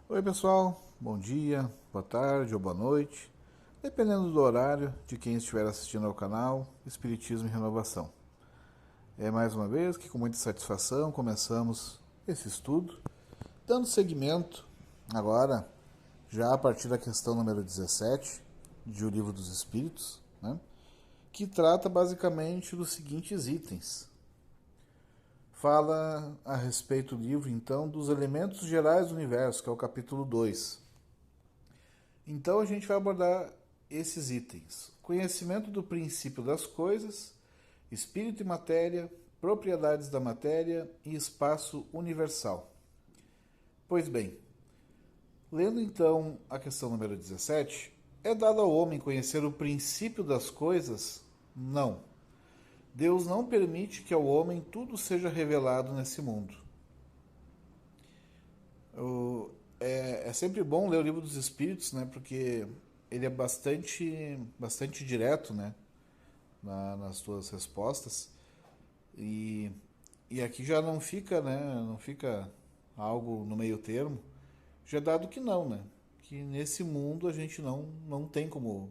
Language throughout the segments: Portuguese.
Oi pessoal, bom dia, boa tarde ou boa noite, dependendo do horário de quem estiver assistindo ao canal Espiritismo e Renovação. É mais uma vez que com muita satisfação começamos esse estudo, dando seguimento agora já a partir da questão número 17 de O Livro dos Espíritos, né, que trata basicamente dos seguintes itens. Fala a respeito do livro, então, dos elementos gerais do universo, que é o capítulo 2. Então a gente vai abordar esses itens: conhecimento do princípio das coisas, espírito e matéria, propriedades da matéria e espaço universal. Pois bem, lendo então a questão número 17, é dado ao homem conhecer o princípio das coisas? Não. Deus não permite que ao homem tudo seja revelado nesse mundo. É sempre bom ler o Livro dos Espíritos, né? Porque ele é bastante direto, né? Nas suas respostas. E, e aqui já não fica, né? Não fica algo no meio termo. Já é dado que não, né? Que nesse mundo a gente não tem como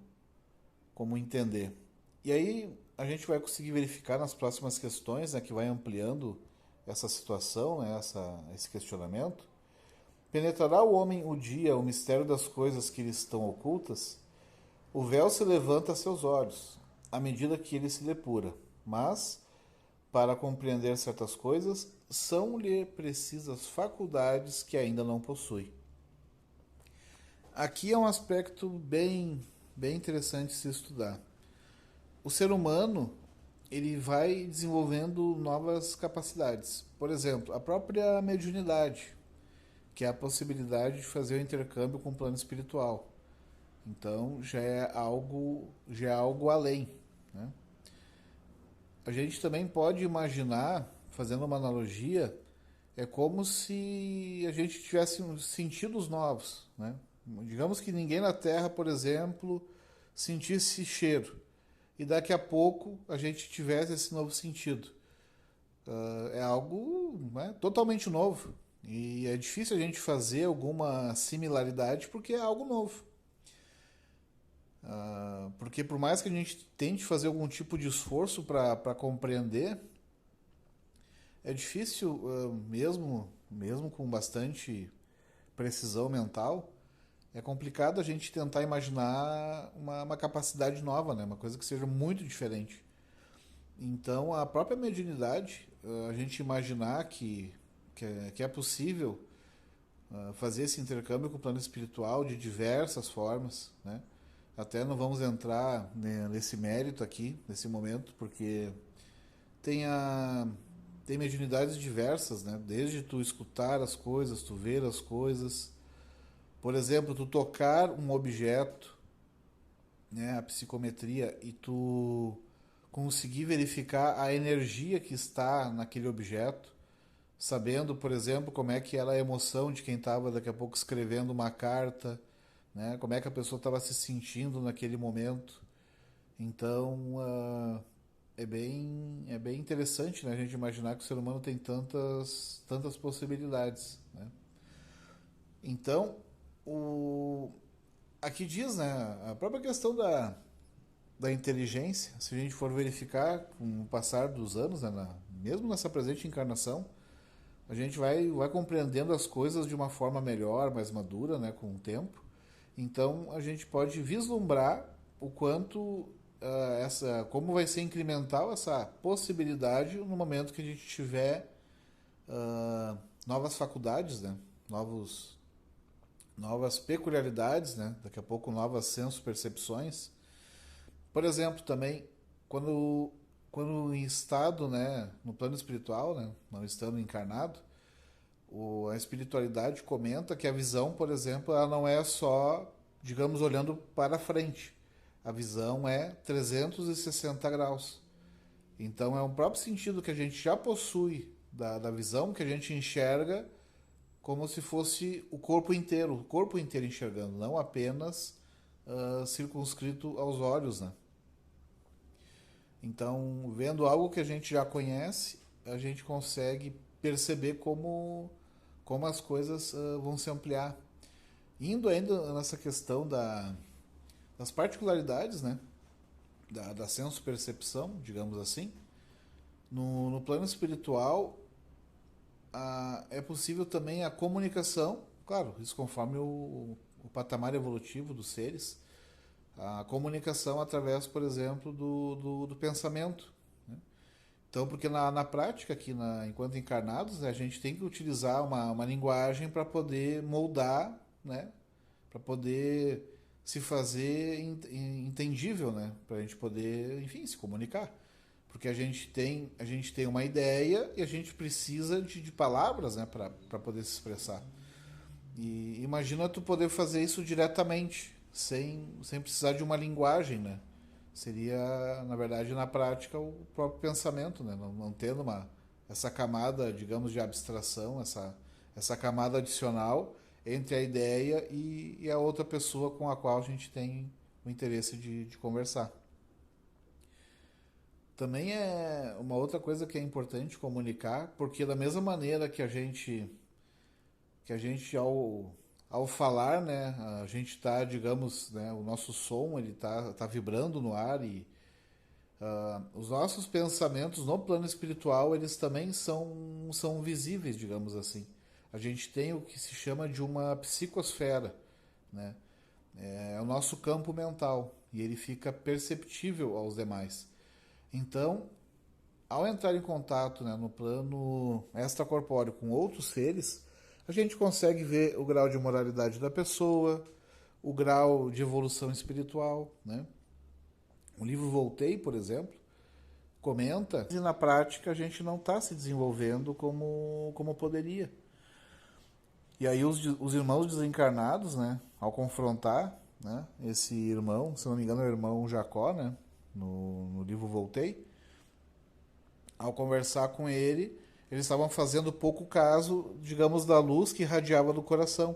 entender. E aí a gente vai conseguir verificar nas próximas questões, né? Que vai ampliando essa situação, né, esse questionamento. Penetrará o homem o dia, o mistério das coisas que lhe estão ocultas? O véu se levanta a seus olhos, à medida que ele se depura. Mas, para compreender certas coisas, são-lhe precisas faculdades que ainda não possui. Aqui é um aspecto bem interessante se estudar. O ser humano ele vai desenvolvendo novas capacidades. Por exemplo, a própria mediunidade, que é a possibilidade de fazer o intercâmbio com o plano espiritual. Então já é algo além, né? A gente também pode imaginar, fazendo uma analogia, é como se a gente tivesse sentidos novos, né? Digamos que ninguém na Terra, por exemplo, sentisse cheiro e daqui a pouco a gente tivesse esse novo sentido. É algo, né, totalmente novo e é difícil a gente fazer alguma similaridade porque é algo novo. Porque por mais que a gente tente fazer algum tipo de esforço para compreender, é difícil, mesmo com bastante precisão mental, é complicado a gente tentar imaginar uma capacidade nova, né? Uma coisa que seja muito diferente. Então, a própria mediunidade, a gente imaginar que é possível fazer esse intercâmbio com o plano espiritual de diversas formas, né? Até não vamos entrar nesse mérito aqui, nesse momento, porque tem, a, tem mediunidades diversas, né? Desde tu escutar as coisas, tu ver as coisas. Por exemplo, tu tocar um objeto, né? A psicometria, e tu conseguir verificar a energia que está naquele objeto, sabendo, por exemplo, como é que era a emoção de quem estava daqui a pouco escrevendo uma carta, né? Como é que a pessoa estava se sentindo naquele momento. Então, é bem interessante, né, a gente imaginar que o ser humano tem tantas possibilidades, né? Então, o, aqui diz, né, a própria questão da inteligência, se a gente for verificar com o passar dos anos, né, mesmo nessa presente encarnação, a gente vai compreendendo as coisas de uma forma melhor, mais madura, né, com o tempo. Então a gente pode vislumbrar o quanto como vai ser incremental essa possibilidade no momento que a gente tiver novas faculdades, né, novas peculiaridades, né, daqui a pouco novas senso-percepções. Por exemplo, também quando em estado, né, no plano espiritual, né, não estando encarnado, a espiritualidade comenta que a visão, por exemplo, ela não é só, digamos, olhando para frente. A visão é 360 graus. Então é um próprio sentido que a gente já possui da visão, que a gente enxerga como se fosse o corpo inteiro enxergando, não apenas circunscrito aos olhos, né? Então, vendo algo que a gente já conhece, a gente consegue perceber como as coisas vão se ampliar. Indo ainda nessa questão das particularidades, né? Da senso-percepção, digamos assim, no plano espiritual é possível também a comunicação, claro, isso conforme o patamar evolutivo dos seres, a comunicação através, por exemplo, do pensamento. Né? Então, porque na prática, aqui enquanto encarnados, né, a gente tem que utilizar uma linguagem para poder moldar, né, para poder se fazer entendível, né, para a gente poder, enfim, se comunicar. Porque a gente tem uma ideia e a gente precisa de palavras, né, para poder se expressar. E imagina tu poder fazer isso diretamente, sem precisar de uma linguagem, né? Seria, na verdade, na prática, o próprio pensamento, né? Não tendo essa camada, digamos, de abstração, essa camada adicional entre a ideia e a outra pessoa com a qual a gente tem o interesse de conversar. Também é uma outra coisa que é importante comunicar, porque da mesma maneira que a gente ao falar, né, a gente está, digamos, né, o nosso som ele tá vibrando no ar e os nossos pensamentos no plano espiritual eles também são visíveis, digamos assim. A gente tem o que se chama de uma psicosfera, né? É o nosso campo mental e ele fica perceptível aos demais. Então, ao entrar em contato, né, no plano extracorpóreo com outros seres, a gente consegue ver o grau de moralidade da pessoa, o grau de evolução espiritual, né? O livro Voltei, por exemplo, comenta que na prática a gente não está se desenvolvendo como poderia. E aí os irmãos desencarnados, né, ao confrontar, né, esse irmão, se não me engano é o irmão Jacó, né, no livro Voltei, ao conversar com ele, eles estavam fazendo pouco caso, digamos, da luz que irradiava do coração.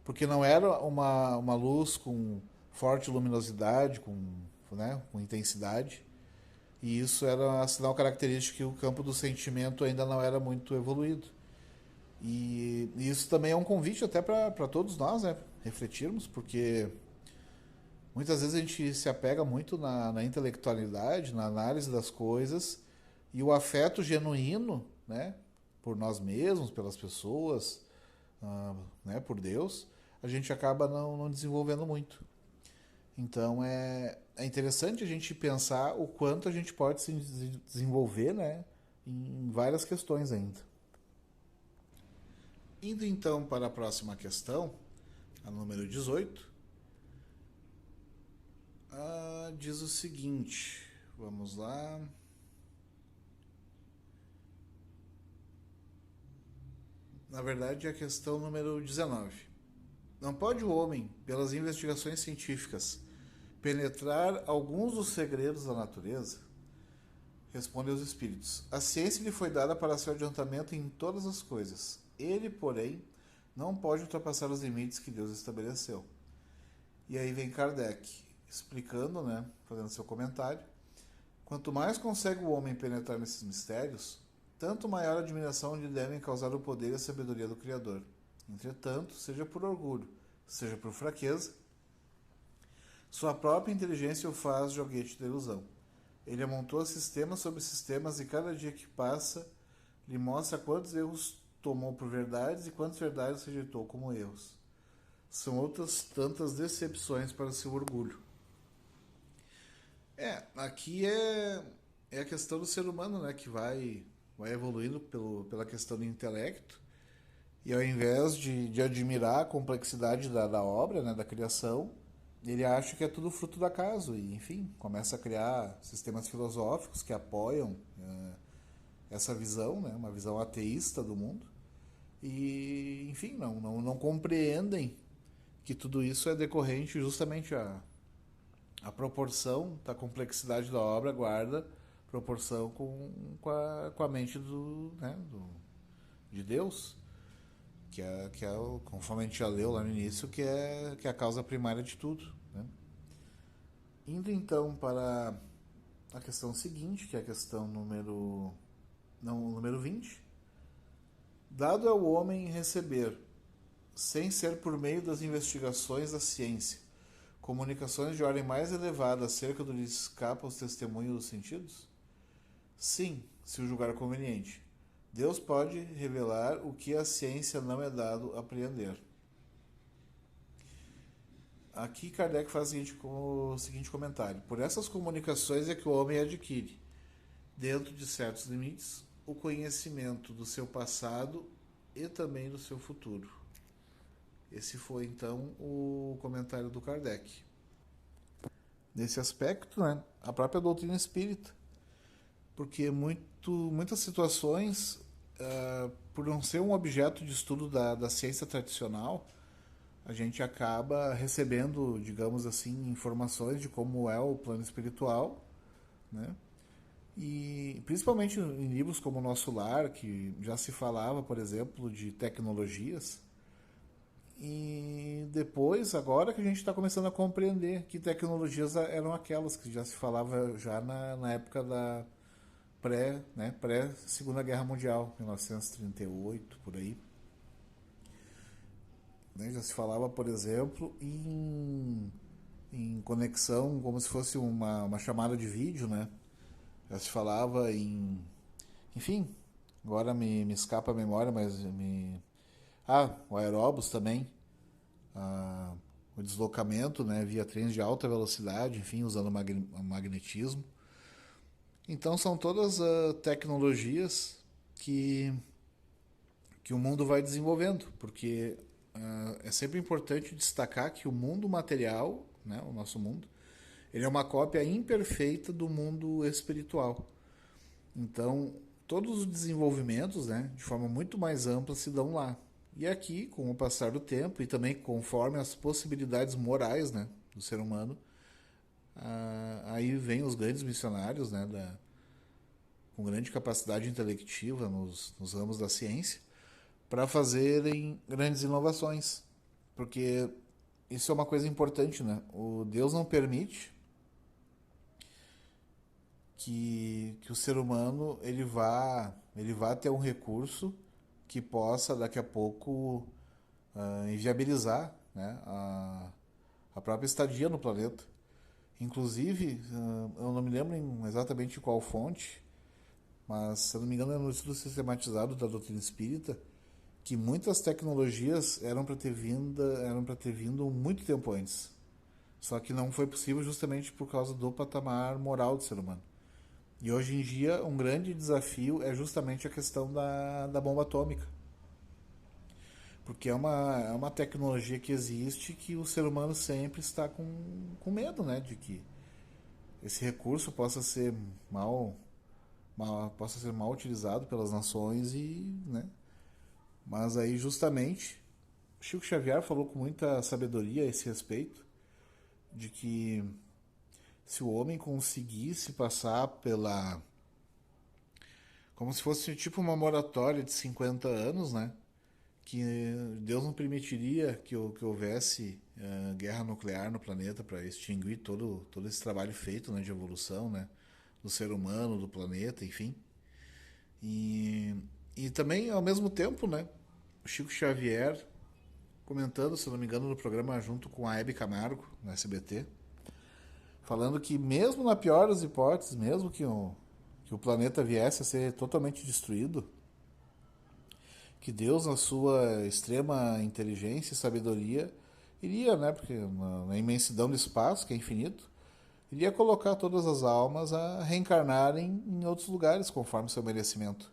Porque não era uma luz com forte luminosidade, com intensidade. E isso era sinal característico que o campo do sentimento ainda não era muito evoluído. E isso também é um convite até para todos nós, né? Refletirmos, porque muitas vezes a gente se apega muito na intelectualidade, na análise das coisas, e o afeto genuíno, né, por nós mesmos, pelas pessoas, né, por Deus, a gente acaba não desenvolvendo muito. Então é interessante a gente pensar o quanto a gente pode se desenvolver, né, em várias questões ainda. Indo então para a próxima questão, a número 18, diz o seguinte, vamos lá. Na verdade, é a questão número 19. Não pode o homem, pelas investigações científicas, penetrar alguns dos segredos da natureza? Respondem os espíritos. A ciência lhe foi dada para seu adiantamento em todas as coisas. Ele, porém, não pode ultrapassar os limites que Deus estabeleceu. E aí vem Kardec, explicando, né, fazendo seu comentário. Quanto mais consegue o homem penetrar nesses mistérios, tanto maior admiração lhe devem causar o poder e a sabedoria do Criador. Entretanto, seja por orgulho, seja por fraqueza, sua própria inteligência o faz joguete da ilusão. Ele amontoa sistemas sobre sistemas e cada dia que passa lhe mostra quantos erros tomou por verdades e quantas verdades rejeitou como erros. São outras tantas decepções para seu orgulho. Aqui é a questão do ser humano, né, que vai evoluindo pela questão do intelecto, e ao invés de admirar a complexidade da obra, né, da criação, ele acha que é tudo fruto do acaso e, enfim, começa a criar sistemas filosóficos que apoiam essa visão, né, uma visão ateísta do mundo, e, enfim, não compreendem que tudo isso é decorrente justamente a proporção da complexidade da obra guarda proporção com a mente de Deus, conforme a gente já leu lá no início, que é a causa primária de tudo. Né? Indo então para a questão seguinte, que é a questão número 20. Dado ao homem receber sem ser por meio das investigações da ciência, comunicações de ordem mais elevada acerca do que lhes escapa aos testemunhos dos sentidos? Sim, se o julgar conveniente. Deus pode revelar o que a ciência não é dado a apreender. Aqui Kardec faz o seguinte comentário. Por essas comunicações é que o homem adquire, dentro de certos limites, o conhecimento do seu passado e também do seu futuro. Esse foi, então, o comentário do Kardec. Nesse aspecto, né, a própria doutrina espírita, porque muitas situações, por não ser um objeto de estudo da ciência tradicional, a gente acaba recebendo, digamos assim, informações de como é o plano espiritual, né? E principalmente em livros como O Nosso Lar, que já se falava, por exemplo, de tecnologias. E depois, agora que a gente está começando a compreender que tecnologias eram aquelas que já se falava já na época da pré-Segunda Guerra Mundial, 1938, por aí. Né? Já se falava, por exemplo, em conexão como se fosse uma chamada de vídeo, né? Já se falava em... Enfim, agora me escapa a memória, mas o aeróbus também. O deslocamento, né, via trens de alta velocidade, enfim, usando magnetismo. Então são todas tecnologias que o mundo vai desenvolvendo, porque é sempre importante destacar que o mundo material, né, o nosso mundo, ele é uma cópia imperfeita do mundo espiritual. Então, todos os desenvolvimentos, né, de forma muito mais ampla, se dão lá. E aqui, com o passar do tempo e também conforme as possibilidades morais, né, do ser humano, aí vem os grandes missionários, né, com grande capacidade intelectiva nos ramos da ciência, para fazerem grandes inovações. Porque isso é uma coisa importante, né? O Deus não permite que o ser humano ele vá ter um recurso que possa daqui a pouco inviabilizar, né, a própria estadia no planeta. Inclusive, eu não me lembro exatamente qual fonte, mas se eu não me engano é no estudo sistematizado da doutrina espírita, que muitas tecnologias eram para ter vindo muito tempo antes. Só que não foi possível justamente por causa do patamar moral do ser humano. E hoje em dia, um grande desafio é justamente a questão da bomba atômica. Porque é uma tecnologia que existe que o ser humano sempre está com medo, né? De que esse recurso possa ser mal utilizado pelas nações né? Mas aí justamente Chico Xavier falou com muita sabedoria a esse respeito, de que se o homem conseguisse passar como se fosse tipo uma moratória de 50 anos, né? Que Deus não permitiria que houvesse guerra nuclear no planeta para extinguir todo esse trabalho feito, né, de evolução, né, do ser humano, do planeta, enfim. E também, ao mesmo tempo, né, o Chico Xavier comentando, se não me engano, no programa junto com a Hebe Camargo, no SBT, falando que mesmo na pior das hipóteses, mesmo que o planeta viesse a ser totalmente destruído, que Deus, na sua extrema inteligência e sabedoria, iria, né, porque na imensidão do espaço, que é infinito, iria colocar todas as almas a reencarnarem em outros lugares, conforme seu merecimento.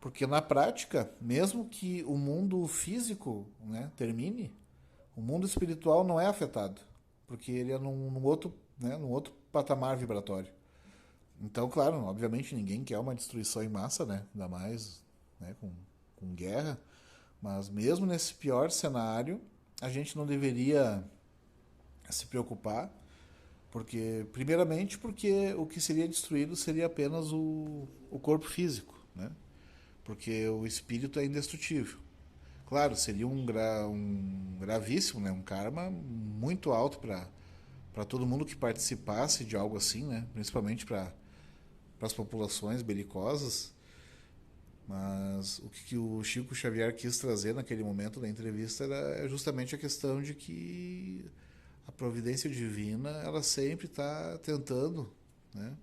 Porque na prática, mesmo que o mundo físico, né, termine, o mundo espiritual não é afetado, porque ele é num outro patamar vibratório. Então, claro, obviamente ninguém quer uma destruição em massa, né, ainda mais, né, com guerra, mas mesmo nesse pior cenário, a gente não deveria se preocupar, primeiramente porque o que seria destruído seria apenas o corpo físico, né? Porque o espírito é indestrutível. Claro, seria um gravíssimo, né? Um karma muito alto para todo mundo que participasse de algo assim, né? Principalmente para as populações belicosas. Mas o que o Chico Xavier quis trazer naquele momento da entrevista era justamente a questão de que a providência divina ela sempre está tentando, né,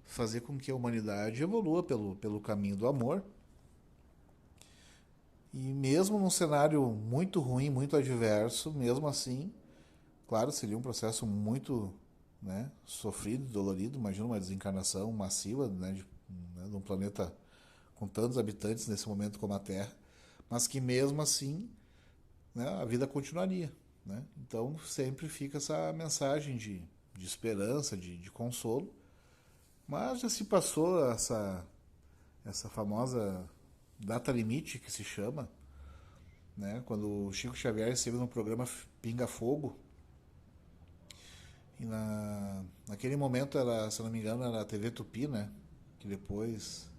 fazer com que a humanidade evolua pelo caminho do amor. E mesmo num cenário muito ruim, muito adverso, mesmo assim, claro, seria um processo muito, né, sofrido, dolorido. Imagina uma desencarnação massiva, de um planeta com tantos habitantes nesse momento como a Terra, mas que mesmo assim, né, a vida continuaria. Né? Então sempre fica essa mensagem de esperança, de consolo. Mas já se passou essa famosa data limite que se chama, né? Quando o Chico Xavier esteve no programa Pinga Fogo, e naquele momento, se não me engano, era a TV Tupi, né? Que depois,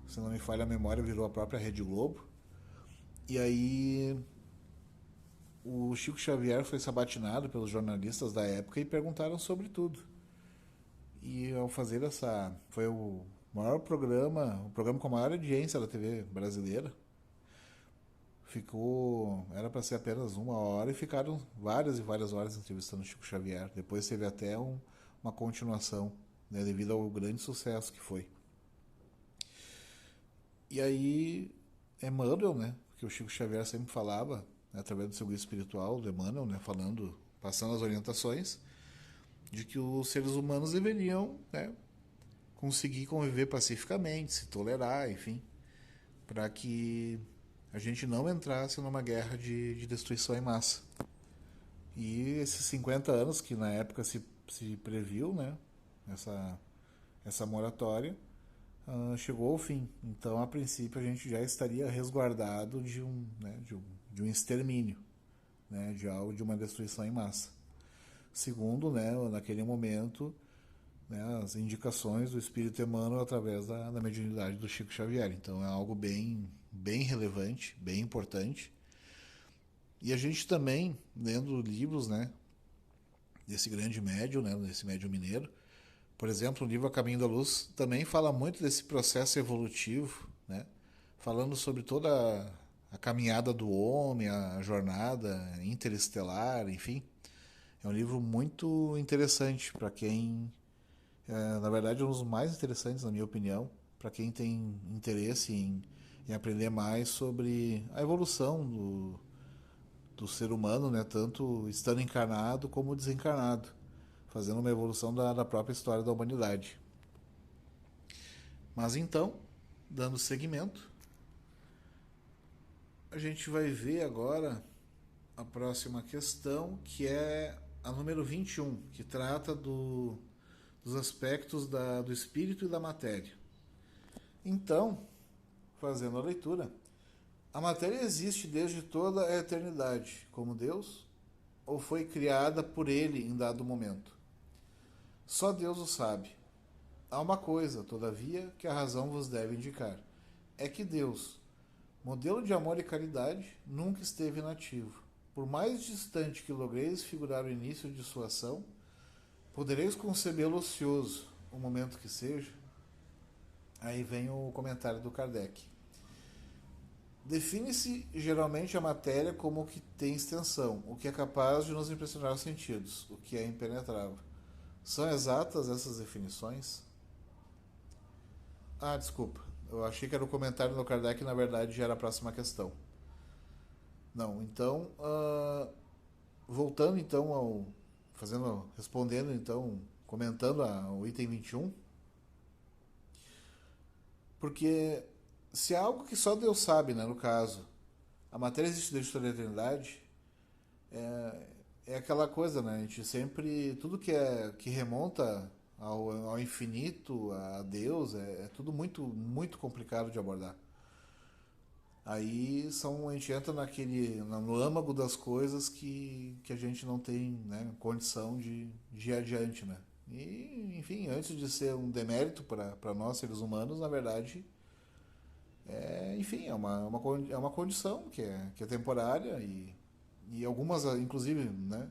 se não me falha a memória, virou a própria Rede Globo. E aí o Chico Xavier foi sabatinado pelos jornalistas da época e perguntaram sobre tudo. E ao fazer foi o maior programa, o programa com a maior audiência da TV brasileira. Era para ser apenas 1 hora e ficaram várias e várias horas entrevistando o Chico Xavier. Depois teve até uma continuação, né, devido ao grande sucesso que foi. E aí, Emmanuel, né, que o Chico Xavier sempre falava, né, através do seu guia espiritual, do Emmanuel, né, passando as orientações, de que os seres humanos deveriam, né, conseguir conviver pacificamente, se tolerar, enfim, para que a gente não entrasse numa guerra de destruição em massa. E esses 50 anos que na época se previu, né, essa moratória, chegou ao fim. Então, a princípio, a gente já estaria resguardado de um extermínio, né, de uma destruição em massa. Segundo, né, naquele momento, né, as indicações do Espírito Emmanuel através da mediunidade do Chico Xavier. Então, é algo bem, bem relevante, bem importante. E a gente também, lendo livros, né, desse grande médium, né, desse médium mineiro, por exemplo, o livro A Caminho da Luz também fala muito desse processo evolutivo, né, falando sobre toda a caminhada do homem, a jornada interestelar, enfim. É um livro muito interessante para quem, na verdade, é um dos mais interessantes, na minha opinião, para quem tem interesse em aprender mais sobre a evolução do ser humano, né, tanto estando encarnado como desencarnado, fazendo uma evolução da própria história da humanidade. Mas então, dando seguimento, a gente vai ver agora a próxima questão, que é a número 21, que trata dos aspectos do espírito e da matéria. Então, fazendo a leitura, a matéria existe desde toda a eternidade, como Deus, ou foi criada por Ele em dado momento? Só Deus o sabe. Há uma coisa, todavia, que a razão vos deve indicar. É que Deus, modelo de amor e caridade, nunca esteve inativo. Por mais distante que logreis figurar o início de sua ação, podereis concebê-lo ocioso, o momento que seja? Aí vem o comentário do Kardec. Define-se geralmente a matéria como o que tem extensão, o que é capaz de nos impressionar os sentidos, o que é impenetrável. São exatas essas definições? Ah, desculpa. Eu achei que era o comentário do Kardec e na verdade já era a próxima questão. Não, então, voltando então respondendo então, comentando o item 21, porque se é algo que só Deus sabe, né, no caso, a matéria existe desde toda a eternidade, é aquela coisa, né, a gente sempre, tudo que remonta ao infinito, a Deus, é tudo muito, muito complicado de abordar. Aí a gente entra no âmago das coisas que a gente não tem, né, condição de ir adiante, né? E, enfim, antes de ser um demérito para nós seres humanos, na verdade, enfim, é uma condição que é temporária e algumas, inclusive, né?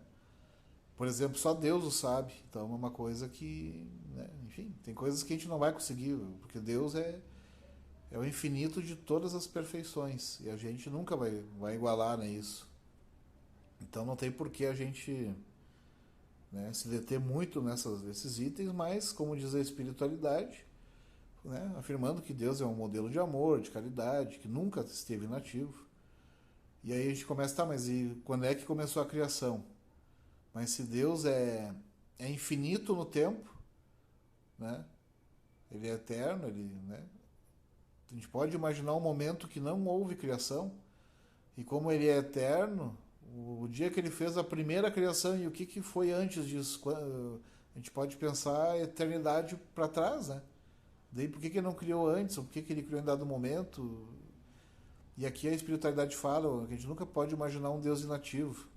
Por exemplo, só Deus o sabe. Então é uma coisa que, né, enfim, tem coisas que a gente não vai conseguir, porque Deus é o infinito de todas as perfeições. E a gente nunca vai igualar, né, isso. Então não tem por que a gente, né, se deter muito nesses itens, mas, como diz a espiritualidade, né, afirmando que Deus é um modelo de amor, de caridade, que nunca esteve inativo. E aí a gente começa, tá, mas e quando é que começou a criação? Mas se Deus é infinito no tempo, né, ele é eterno, né, a gente pode imaginar um momento que não houve criação, e como ele é eterno, o dia que ele fez a primeira criação e o que foi antes disso, a gente pode pensar a eternidade para trás, né? Daí por que ele não criou antes, ou por que ele criou em dado momento? E aqui a espiritualidade fala que a gente nunca pode imaginar um Deus inativo.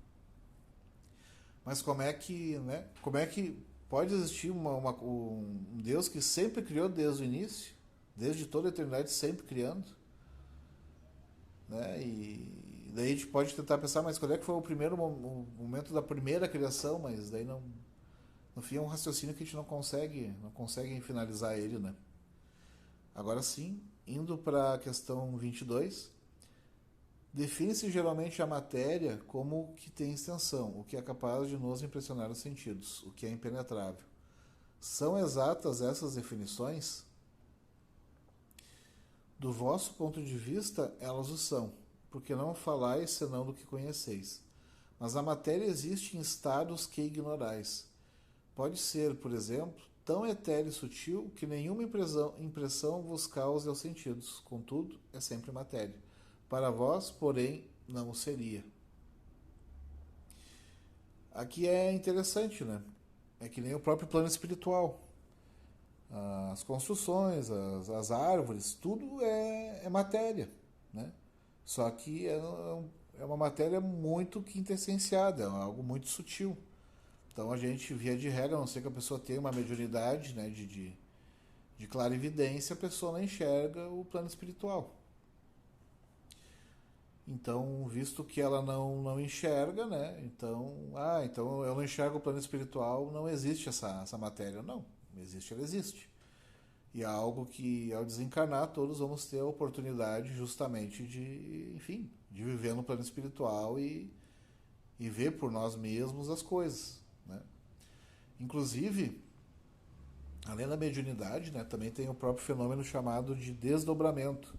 Mas como é que, né? Como é que pode existir um Deus que sempre criou desde o início, desde toda a eternidade, sempre criando, né? E daí a gente pode tentar pensar, mas qual é que foi o primeiro momento da primeira criação? Mas daí não, no fim é um raciocínio que a gente não consegue finalizar ele, né? Agora sim, indo para a questão 22, define-se geralmente a matéria como o que tem extensão, o que é capaz de nos impressionar os sentidos, o que é impenetrável. São exatas essas definições? Do vosso ponto de vista, elas o são, porque não falais senão do que conheceis. Mas a matéria existe em estados que ignorais. Pode ser, por exemplo, tão etéreo e sutil que nenhuma impressão vos cause aos sentidos. Contudo, é sempre matéria. Para vós, porém, não o seria. Aqui é interessante, né? É que nem o próprio plano espiritual. As construções, as árvores, tudo é matéria, né? Só que é uma matéria muito quintessenciada, é algo muito sutil. Então a gente, via de regra, a não ser que a pessoa tenha uma mediunidade, né, de clarividência, a pessoa não enxerga o plano espiritual. Então, visto que ela não enxerga, né? Então eu não enxergo o plano espiritual, não existe essa matéria. Não, existe, ela existe. E é algo que, ao desencarnar, todos vamos ter a oportunidade justamente de, enfim, de viver no plano espiritual e ver por nós mesmos as coisas, né? Inclusive, além da mediunidade, né, também tem o próprio fenômeno chamado de desdobramento,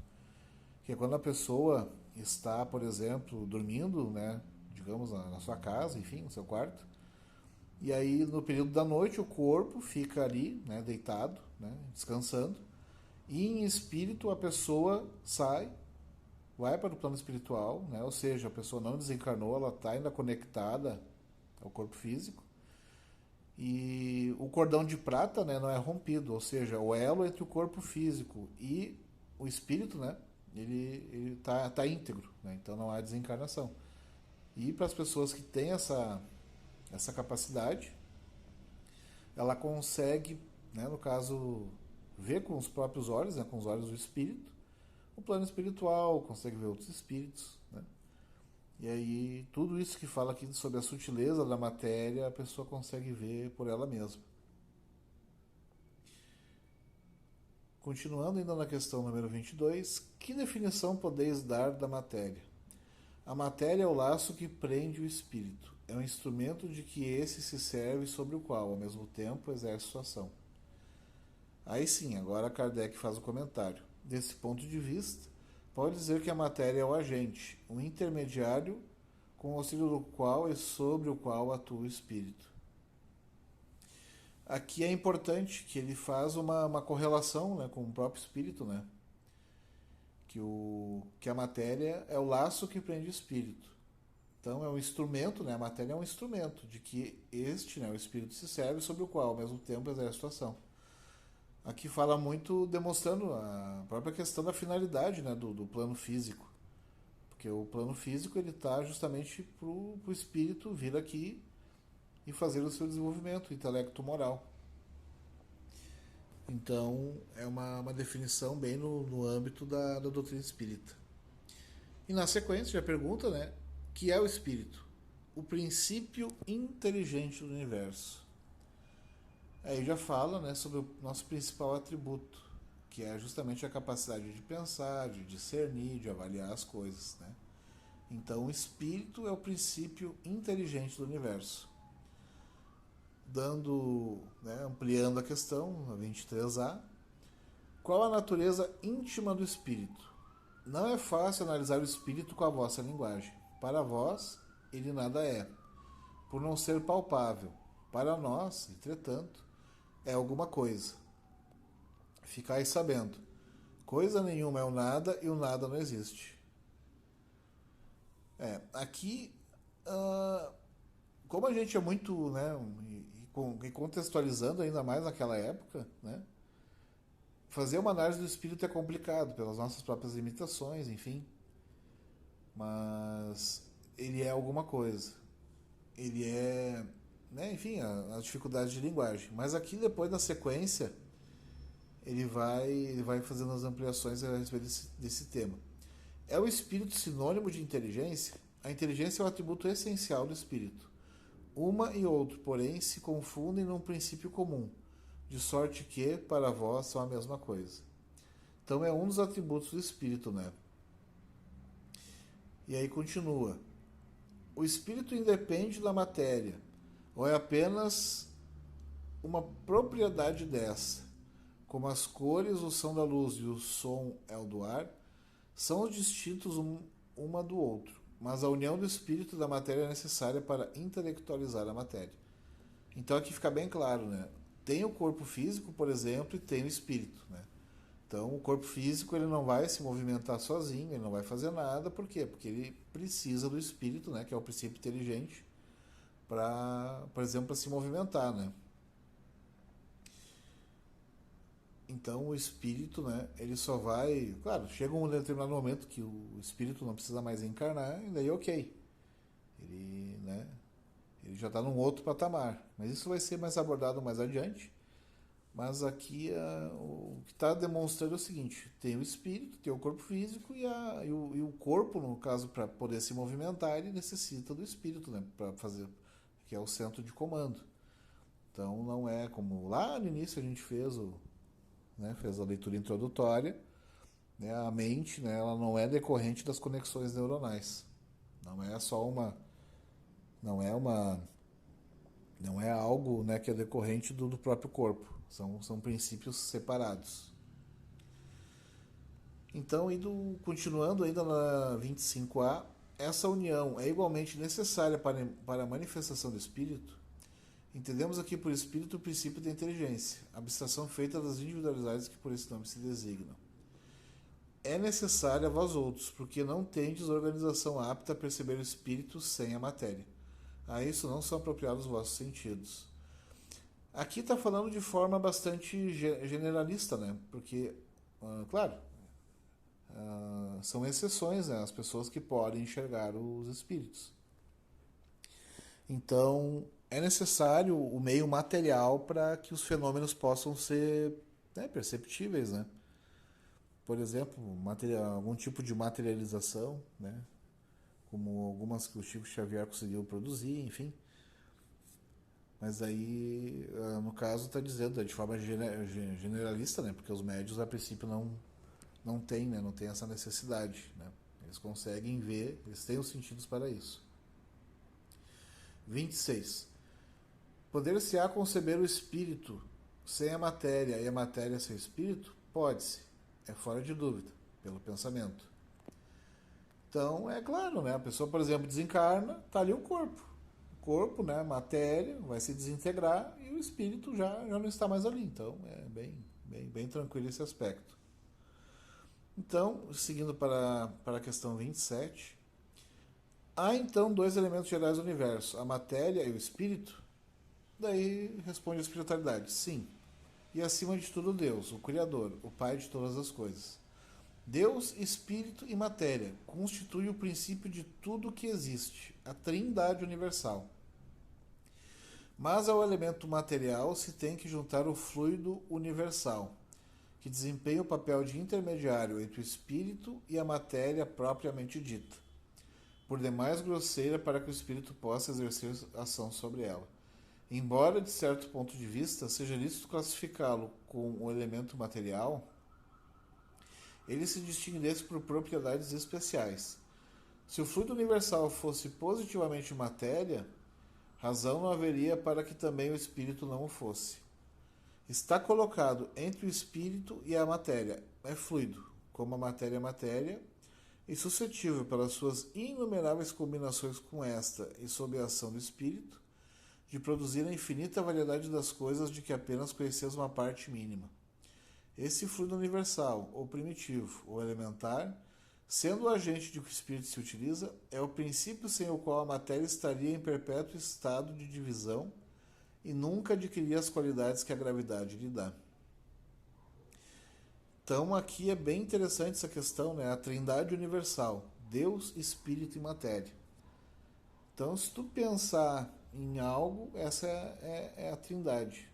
que é quando a pessoa está, por exemplo, dormindo, né, digamos, na sua casa, enfim, no seu quarto, e aí no período da noite o corpo fica ali, né, deitado, né, descansando, e em espírito a pessoa sai, vai para o plano espiritual, né, ou seja, a pessoa não desencarnou, ela está ainda conectada ao corpo físico, e o cordão de prata, né, não é rompido, ou seja, o elo entre o corpo físico e o espírito, né, ele tá íntegro, né, então não há desencarnação. E para as pessoas que têm essa capacidade, ela consegue, né, no caso, ver com os próprios olhos, né, com os olhos do espírito, o plano espiritual, consegue ver outros espíritos, né? E aí, tudo isso que fala aqui sobre a sutileza da matéria, a pessoa consegue ver por ela mesma. Continuando ainda na questão número 22, que definição podeis dar da matéria? A matéria é o laço que prende o espírito. É um instrumento de que esse se serve sobre o qual, ao mesmo tempo, exerce sua ação. Aí sim, agora Kardec faz o comentário. Desse ponto de vista, pode dizer que a matéria é o agente, o intermediário com o auxílio do qual e sobre o qual atua o espírito. Aqui é importante que ele faz uma correlação, né, com o próprio espírito, né? Que a matéria é o laço que prende o espírito. Então é um instrumento, né? A matéria é um instrumento de que né, o espírito se serve, sobre o qual ao mesmo tempo exerce a situação. Aqui fala muito demonstrando a própria questão da finalidade, né, do plano físico. Porque o plano físico ele está justamente para o espírito vir aqui e fazer o seu desenvolvimento intelecto-moral. Então, é uma definição bem no âmbito da doutrina espírita. E na sequência, já pergunta, né? Que é o espírito? O princípio inteligente do universo. Aí já fala, né, sobre o nosso principal atributo. que é justamente a capacidade de pensar, de discernir, de avaliar as coisas, né? Então, o espírito é o princípio inteligente do universo. Ampliando a questão, a 23A, qual a natureza íntima do espírito? Não é fácil analisar o espírito com a vossa linguagem. Para vós, ele nada é, por não ser palpável. Para nós, entretanto, é alguma coisa. Ficai sabendo, coisa nenhuma é o nada e o nada não existe. Aqui, como a gente é muito, né, e contextualizando ainda mais naquela época, né, fazer uma análise do espírito é complicado pelas nossas próprias limitações, enfim. Mas ele é alguma coisa. Ele é, né, enfim, a dificuldade de linguagem. Mas aqui depois da sequência ele vai fazendo as ampliações a respeito desse tema. É o espírito sinônimo de inteligência? A inteligência é o atributo essencial do espírito. Uma e outro, porém, se confundem num princípio comum, de sorte que, para vós, são a mesma coisa. Então é um dos atributos do espírito, né? E aí continua. O espírito independe da matéria, ou é apenas uma propriedade dessa, como as cores, o som da luz e o som é o do ar, são distintos uma do outro, mas a união do espírito e da matéria é necessária para intelectualizar a matéria. Então aqui fica bem claro, né? Tem o corpo físico, por exemplo, e tem o espírito, né? Então o corpo físico ele não vai se movimentar sozinho, ele não vai fazer nada, por quê? Porque ele precisa do espírito, né? Que é o princípio inteligente, para, por exemplo, para se movimentar, né? Então o espírito, né, ele só vai... Claro, chega um determinado momento que o espírito não precisa mais encarnar, e daí ok. Ele, né, ele já está num outro patamar. Mas isso vai ser mais abordado mais adiante. Mas aqui o que está demonstrando é o seguinte: tem o espírito, tem o corpo físico e o corpo, no caso, para poder se movimentar, ele necessita do espírito, né, para fazer, que é o centro de comando. Então não é como lá no início a gente fez fez a leitura introdutória, né, a mente, né, ela não é decorrente das conexões neuronais. Não é só não é algo, né, que é decorrente do próprio corpo. São princípios separados. Então, continuando ainda na 25A, essa união é igualmente necessária para a manifestação do espírito. Entendemos aqui por espírito o princípio da inteligência, abstração feita das individualidades que por esse nome se designam. É necessária a vós outros, porque não tendes organização apta a perceber o espírito sem a matéria. A isso não são apropriados os vossos sentidos. Aqui está falando de forma bastante generalista, né? Porque, claro, são exceções, né? As pessoas que podem enxergar os espíritos. Então, é necessário o meio material para que os fenômenos possam ser, né, perceptíveis, né? Por exemplo, algum tipo de materialização, né? Como algumas que o Chico Xavier conseguiu produzir, enfim. Mas aí, no caso, está dizendo de forma generalista, né? Porque os médios, a princípio, não têm, né? Não tem essa necessidade, né? Eles conseguem ver, eles têm os sentidos para isso. 26. Poder-se-á conceber o espírito sem a matéria e a matéria sem o espírito? Pode-se. É fora de dúvida, pelo pensamento. Então, é claro, né? A pessoa, por exemplo, desencarna, está ali o corpo. O corpo, né? A matéria vai se desintegrar e o espírito já não está mais ali. Então, é bem tranquilo esse aspecto. Então, seguindo para a questão 27... Há então dois elementos gerais do universo, a matéria e o espírito? Daí responde a espiritualidade, sim. E acima de tudo Deus, o Criador, o Pai de todas as coisas. Deus, espírito e matéria constituem o princípio de tudo que existe, a trindade universal. Mas ao elemento material se tem que juntar o fluido universal, que desempenha o papel de intermediário entre o espírito e a matéria propriamente dita, por demais grosseira para que o espírito possa exercer ação sobre ela. Embora, de certo ponto de vista, seja lícito classificá-lo com o elemento material, ele se distinguisse por propriedades especiais. Se o fluido universal fosse positivamente matéria, razão não haveria para que também o espírito não o fosse. Está colocado entre o espírito e a matéria, é fluido, como a matéria é matéria, e suscetível, pelas suas inumeráveis combinações com esta e sob a ação do espírito, de produzir a infinita variedade das coisas de que apenas conheceis uma parte mínima. Esse fluido universal, ou primitivo, ou elementar, sendo o agente de que o espírito se utiliza, é o princípio sem o qual a matéria estaria em perpétuo estado de divisão e nunca adquiria as qualidades que a gravidade lhe dá. Então aqui é bem interessante essa questão, né? A trindade universal, Deus, Espírito e Matéria. Então se tu pensar em algo, essa é a trindade.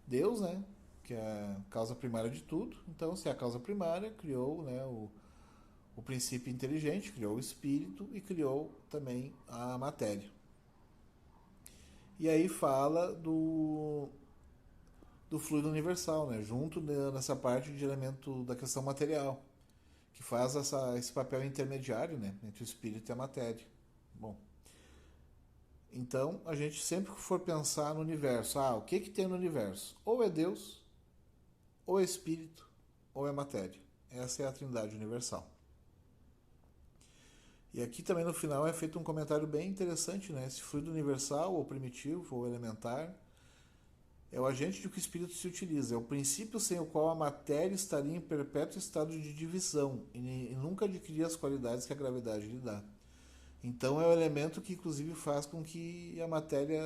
Deus, né? Que é a causa primária de tudo. Então se é a causa primária, criou, né, o princípio inteligente, criou o Espírito e criou também a matéria. E aí fala do fluido universal, né? Junto nessa parte de elemento da questão material, que faz esse papel intermediário, né? Entre o espírito e a matéria. Bom, então a gente sempre que for pensar no universo, o que tem no universo? Ou é Deus, ou é espírito, ou é matéria. Essa é a trindade universal. E aqui também no final é feito um comentário bem interessante, né? Esse fluido universal, ou primitivo, ou elementar, é o agente de que o espírito se utiliza, é o princípio sem o qual a matéria estaria em perpétuo estado de divisão e nunca adquiria as qualidades que a gravidade lhe dá. Então é o elemento que inclusive faz com que a matéria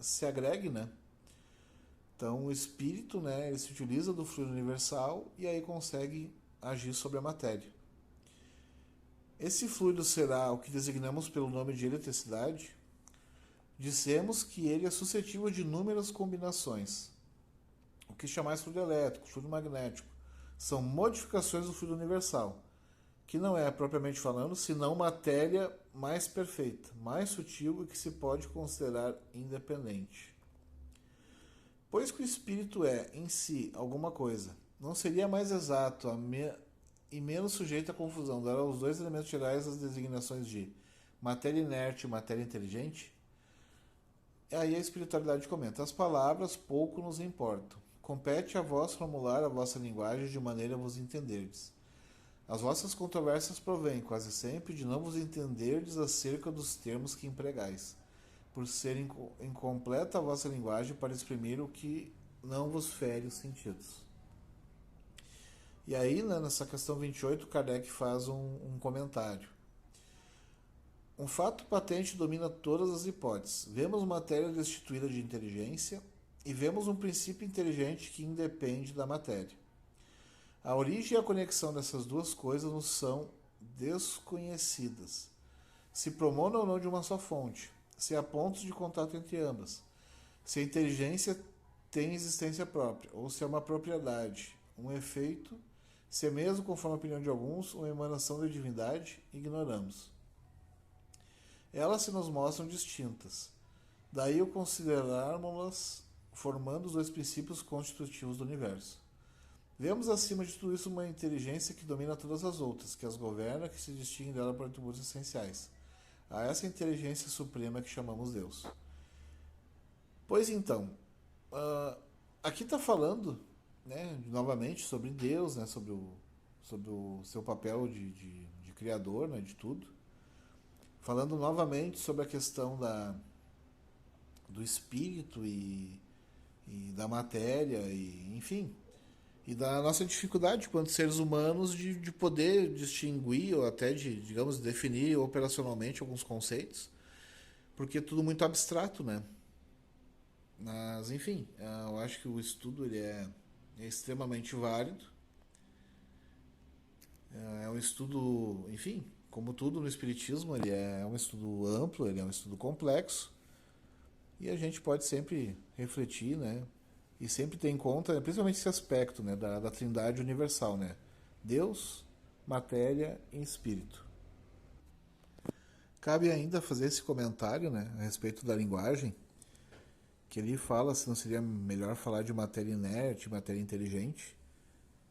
se agregue, né? Então o espírito, né, ele se utiliza do fluido universal e aí consegue agir sobre a matéria. Esse fluido será o que designamos pelo nome de eletricidade. Dissemos que ele é suscetível de inúmeras combinações. O que chamais fluido elétrico, fluido magnético, são modificações do fluido universal, que não é, propriamente falando, senão matéria mais perfeita, mais sutil e que se pode considerar independente. Pois que o espírito é, em si, alguma coisa, não seria mais exato e menos sujeito à confusão dar aos dois elementos gerais as designações de matéria inerte e matéria inteligente? Aí a espiritualidade comenta: as palavras pouco nos importam. Compete a vós formular a vossa linguagem de maneira a vos entenderdes. As vossas controvérsias provêm, quase sempre, de não vos entenderdes acerca dos termos que empregais, por ser incompleta a vossa linguagem para exprimir o que não vos fere os sentidos. E aí, né, nessa questão 28, Kardec faz um comentário. Um fato patente domina todas as hipóteses. Vemos matéria destituída de inteligência e vemos um princípio inteligente que independe da matéria. A origem e a conexão dessas duas coisas nos são desconhecidas. Se promonam ou não de uma só fonte, se há pontos de contato entre ambas, se a inteligência tem existência própria, ou se é uma propriedade, um efeito, se é mesmo, conforme a opinião de alguns, uma emanação da divindade, ignoramos. Elas se nos mostram distintas. Daí o considerarmos-las formando os dois princípios constitutivos do universo. Vemos acima de tudo isso uma inteligência que domina todas as outras, que as governa, que se distingue dela por atributos essenciais. A essa inteligência suprema que chamamos Deus. Pois então, aqui está falando, né, novamente sobre Deus, né, sobre o seu papel de criador, né, de tudo. Falando novamente sobre a questão do espírito e da matéria, e, enfim, e da nossa dificuldade quanto seres humanos de poder distinguir ou até de, digamos, definir operacionalmente alguns conceitos, porque é tudo muito abstrato, né? Mas, enfim, eu acho que o estudo ele é extremamente válido. É um estudo, enfim, como tudo no Espiritismo, ele é um estudo amplo, ele é um estudo complexo, e a gente pode sempre refletir, né? E sempre ter em conta, principalmente esse aspecto, né, da trindade universal, né? Deus, matéria e espírito. Cabe ainda fazer esse comentário, né, a respeito da linguagem, que ele fala se não seria melhor falar de matéria inerte, matéria inteligente.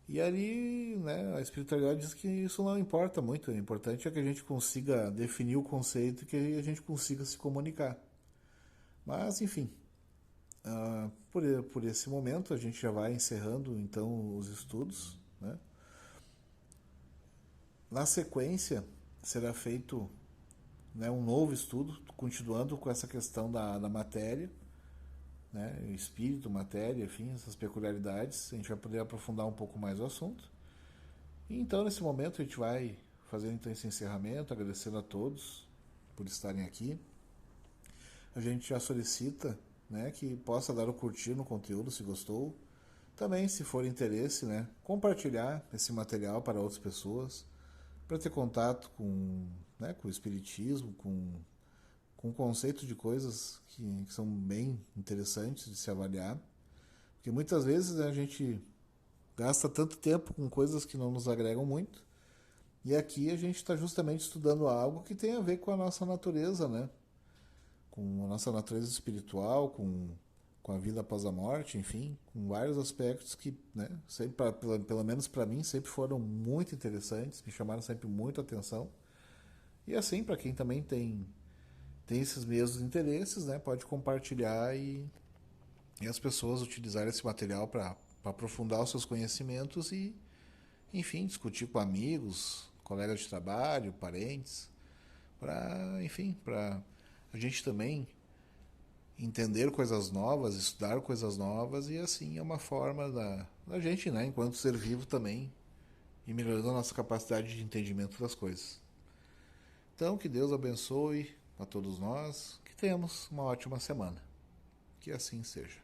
E ali, né, a espiritualidade diz que isso não importa muito, o importante é que a gente consiga definir o conceito e que a gente consiga se comunicar. Mas, enfim, por esse momento a gente já vai encerrando então os estudos, né? Na sequência será feito, né, um novo estudo, continuando com essa questão da matéria, né, espírito, matéria, enfim, essas peculiaridades. A gente vai poder aprofundar um pouco mais o assunto. E então, nesse momento, a gente vai fazer então esse encerramento, agradecendo a todos por estarem aqui. A gente já solicita, né, que possa dar o curtir no conteúdo, se gostou. Também, se for interesse, né, compartilhar esse material para outras pessoas, para ter contato com, né, com o espiritismo, com o conceito de coisas que são bem interessantes de se avaliar. Porque muitas vezes, né, a gente gasta tanto tempo com coisas que não nos agregam muito. E aqui a gente está justamente estudando algo que tem a ver com a nossa natureza, né? Com a nossa natureza espiritual, com a vida após a morte, enfim, com vários aspectos que, né, sempre, pelo menos para mim, sempre foram muito interessantes, me chamaram sempre muito a atenção. E assim, para quem também tem esses mesmos interesses, né, pode compartilhar e as pessoas utilizarem esse material para aprofundar os seus conhecimentos e, enfim, discutir com amigos, colegas de trabalho, parentes, para, enfim, para a gente também entender coisas novas, estudar coisas novas e assim é uma forma da gente, né, enquanto ser vivo também, ir melhorando a nossa capacidade de entendimento das coisas. Então, que Deus abençoe a todos nós, que tenhamos uma ótima semana. Que assim seja.